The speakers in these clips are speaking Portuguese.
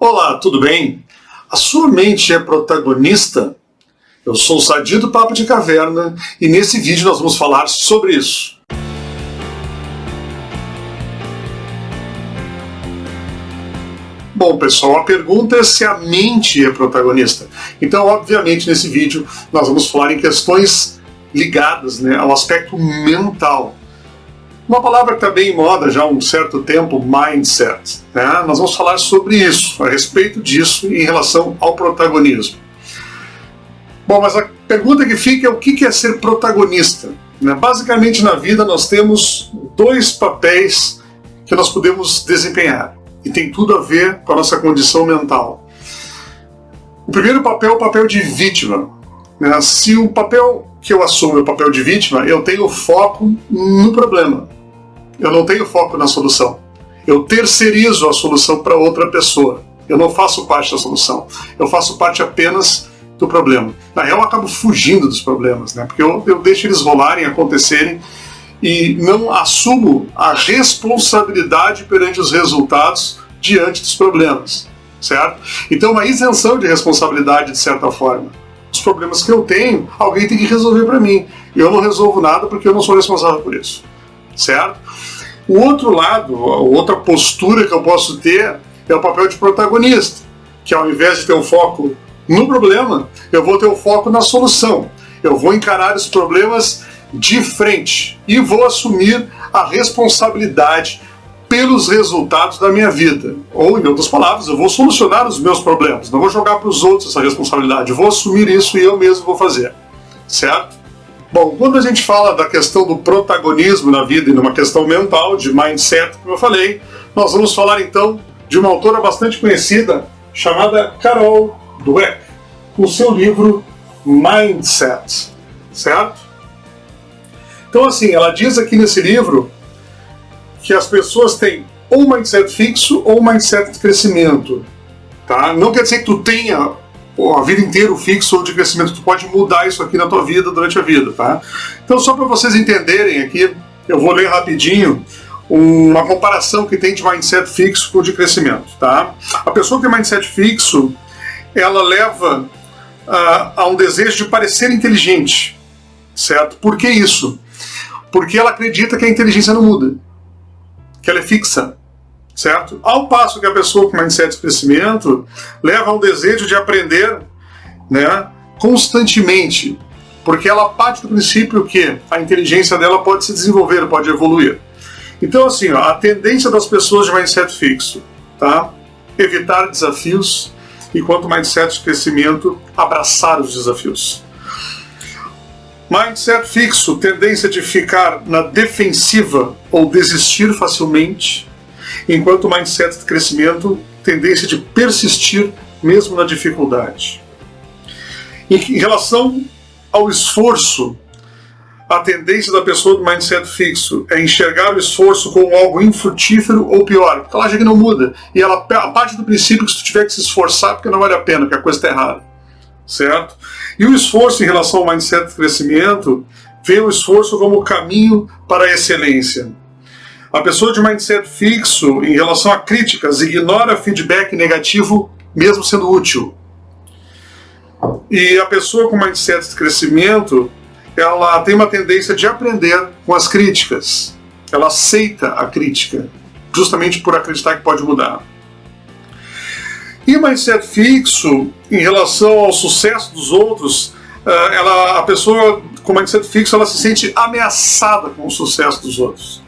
Olá, tudo bem? A sua mente é protagonista? Eu sou o Sadio do Papo de Caverna e nesse vídeo nós vamos falar sobre isso. Bom, pessoal, a pergunta é se a mente é protagonista. Então, obviamente, nesse vídeo nós vamos falar em questões ligadas, ao aspecto mental. Uma palavra que está bem em moda já há um certo tempo, mindset. Nós vamos falar sobre isso, a respeito disso em relação ao protagonismo. Bom, mas a pergunta que fica é o que é ser protagonista? Basicamente na vida nós temos dois papéis que nós podemos desempenhar e tem tudo a ver com a nossa condição mental. O primeiro papel é o papel de vítima. Se o papel que eu assumo é o papel de vítima, eu tenho foco no problema. Eu não tenho foco na solução. Eu terceirizo a solução para outra pessoa. Eu não faço parte da solução. Eu faço parte apenas do problema. Na real, eu acabo fugindo dos problemas, porque eu deixo eles rolarem, acontecerem, e não assumo a responsabilidade perante os resultados diante dos problemas, certo? Então, uma isenção de responsabilidade, de certa forma. Os problemas que eu tenho, alguém tem que resolver para mim. Eu não resolvo nada porque eu não sou responsável por isso, certo? O outro lado, a outra postura que eu posso ter é o papel de protagonista, que ao invés de ter o foco no problema, eu vou ter o foco na solução. Eu vou encarar os problemas de frente e vou assumir a responsabilidade pelos resultados da minha vida. Ou, em outras palavras, eu vou solucionar os meus problemas, não vou jogar para os outros essa responsabilidade, eu vou assumir isso e eu mesmo vou fazer, certo? Bom, quando a gente fala da questão do protagonismo na vida e numa questão mental, de mindset, como eu falei, nós vamos falar então de uma autora bastante conhecida chamada Carol Dweck, com seu livro Mindset, certo? Então assim, ela diz aqui nesse livro que as pessoas têm ou um mindset fixo ou um mindset de crescimento, tá? Não quer dizer que tu tenha a vida inteira fixo ou de crescimento, tu pode mudar isso aqui na tua vida durante a vida, tá? Então só para vocês entenderem aqui, eu vou ler rapidinho uma comparação que tem de mindset fixo com de crescimento, tá? A pessoa que tem mindset fixo, ela leva a um desejo de parecer inteligente, certo? Por que isso? Porque ela acredita que a inteligência não muda, que ela é fixa, certo? Ao passo que a pessoa com mindset de crescimento leva ao desejo de aprender, constantemente, porque ela parte do princípio que a inteligência dela pode se desenvolver, pode evoluir. Então assim, a tendência das pessoas de mindset fixo, tá? Evitar desafios, enquanto mindset de crescimento, abraçar os desafios. Mindset fixo, tendência de ficar na defensiva ou desistir facilmente, enquanto o mindset de crescimento, tendência de persistir mesmo na dificuldade. Em relação ao esforço, a tendência da pessoa do mindset fixo é enxergar o esforço como algo infrutífero ou pior, porque ela acha que não muda, e ela parte do princípio que se tu tiver que se esforçar, porque não vale a pena, porque a coisa está errada, certo? E o esforço em relação ao mindset de crescimento, vê o esforço como o caminho para a excelência. A pessoa de mindset fixo, em relação a críticas, ignora feedback negativo, mesmo sendo útil. E a pessoa com mindset de crescimento, ela tem uma tendência de aprender com as críticas. Ela aceita a crítica, justamente por acreditar que pode mudar. E o mindset fixo, em relação ao sucesso dos outros, a pessoa com mindset fixo, ela se sente ameaçada com o sucesso dos outros.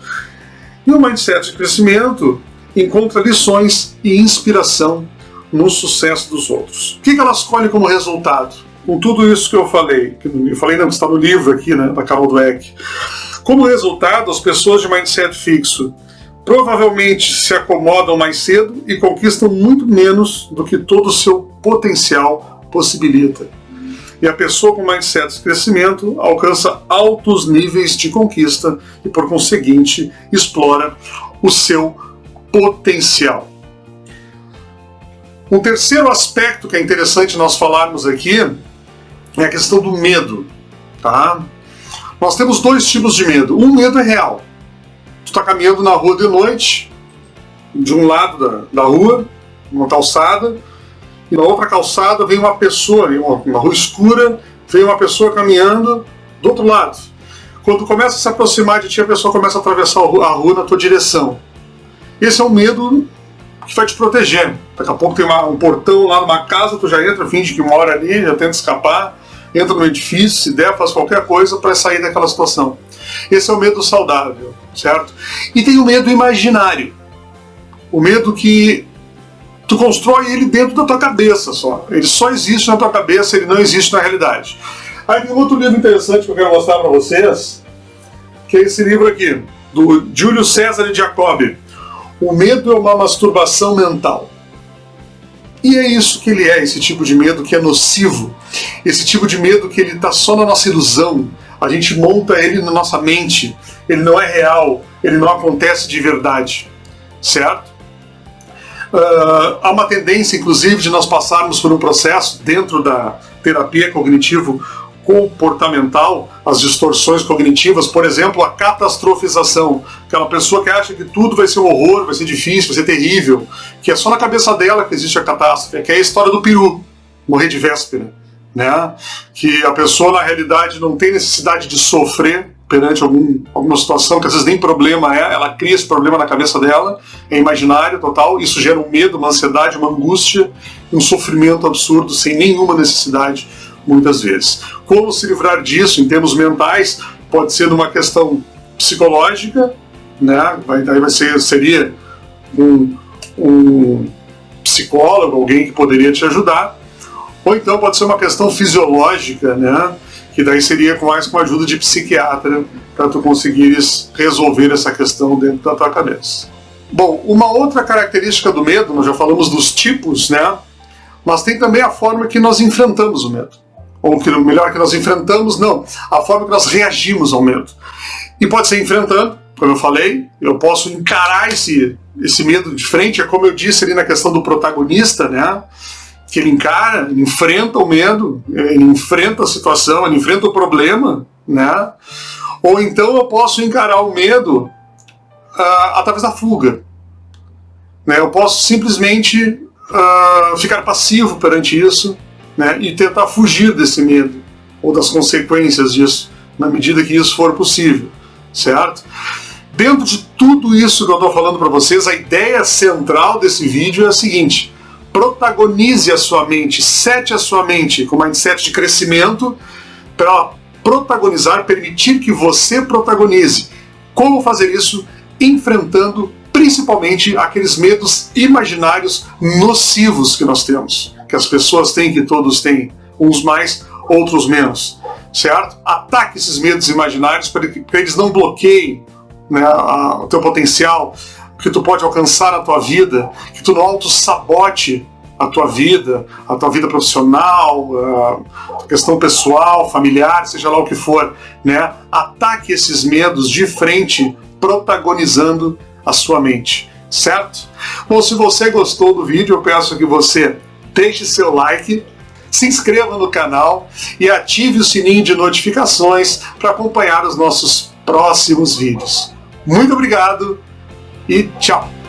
E o mindset de crescimento encontra lições e inspiração no sucesso dos outros. O que ela escolhe como resultado? Com tudo isso que eu falei não, que está no livro aqui, da Carol Dweck. Como resultado, as pessoas de mindset fixo provavelmente se acomodam mais cedo e conquistam muito menos do que todo o seu potencial possibilita. E a pessoa com mindset de crescimento alcança altos níveis de conquista e, por conseguinte, explora o seu potencial. Um terceiro aspecto que é interessante nós falarmos aqui é a questão do medo, tá? Nós temos dois tipos de medo. Um medo é real. Tu está caminhando na rua de noite, de um lado da rua, numa calçada, e na outra calçada vem uma pessoa, uma rua escura, vem uma pessoa caminhando do outro lado. Quando começa a se aproximar de ti, a pessoa começa a atravessar a rua na tua direção. Esse é um medo que vai te proteger. Daqui a pouco tem um portão lá numa casa, tu já entra, finge que mora ali, já tenta escapar, entra no edifício, se der, faz qualquer coisa para sair daquela situação. Esse é o medo saudável, certo? E tem o medo imaginário. O medo que tu constrói ele dentro da tua cabeça só. Ele só existe na tua cabeça, ele não existe na realidade. Aí tem outro livro interessante que eu quero mostrar para vocês, que é esse livro aqui, do Júlio César e Jacobi. O medo é uma masturbação mental. E é isso que ele é, esse tipo de medo que é nocivo. Esse tipo de medo que ele está só na nossa ilusão. A gente monta ele na nossa mente. Ele não é real, ele não acontece de verdade. Certo? Há uma tendência, inclusive, de nós passarmos por um processo dentro da terapia cognitivo-comportamental, as distorções cognitivas, por exemplo, a catastrofização. Aquela pessoa que acha que tudo vai ser um horror, vai ser difícil, vai ser terrível, que é só na cabeça dela que existe a catástrofe, que é a história do peru, morrer de véspera, né? Que a pessoa, na realidade, não tem necessidade de sofrer perante alguma situação que às vezes nem problema é, ela cria esse problema na cabeça dela, é imaginário total, isso gera um medo, uma ansiedade, uma angústia, um sofrimento absurdo, sem nenhuma necessidade, muitas vezes. Como se livrar disso em termos mentais? Pode ser numa questão psicológica, né? Seria um psicólogo, alguém que poderia te ajudar, ou então pode ser uma questão fisiológica, né? Que daí seria mais com a ajuda de psiquiatra para tu conseguires resolver essa questão dentro da tua cabeça. Bom, uma outra característica do medo, nós já falamos dos tipos, né? Mas tem também a forma que nós enfrentamos o medo. Ou melhor, que nós enfrentamos, não, a forma que nós reagimos ao medo. E pode ser enfrentando, como eu falei, eu posso encarar esse medo de frente, é como eu disse ali na questão do protagonista, né? Que ele encara, ele enfrenta o medo, ele enfrenta a situação, ele enfrenta o problema, né? Ou então eu posso encarar o medo através da fuga, né? Eu posso simplesmente ficar passivo perante isso, né? E tentar fugir desse medo ou das consequências disso, na medida que isso for possível, certo? Dentro de tudo isso que eu estou falando para vocês, a ideia central desse vídeo é a seguinte: protagonize a sua mente, sete a sua mente com mindset de crescimento para ela protagonizar, permitir que você protagonize. Como fazer isso? Enfrentando principalmente aqueles medos imaginários nocivos que nós temos, que as pessoas têm, que todos têm, uns mais, outros menos, certo? Ataque esses medos imaginários para que eles não bloqueiem, né, o teu potencial, que tu pode alcançar na tua vida, que tu não auto-sabote a tua vida profissional, a questão pessoal, familiar, seja lá o que for, né? Ataque esses medos de frente, protagonizando a sua mente, certo? Bom, se você gostou do vídeo, eu peço que você deixe seu like, se inscreva no canal e ative o sininho de notificações para acompanhar os nossos próximos vídeos. Muito obrigado e tchau!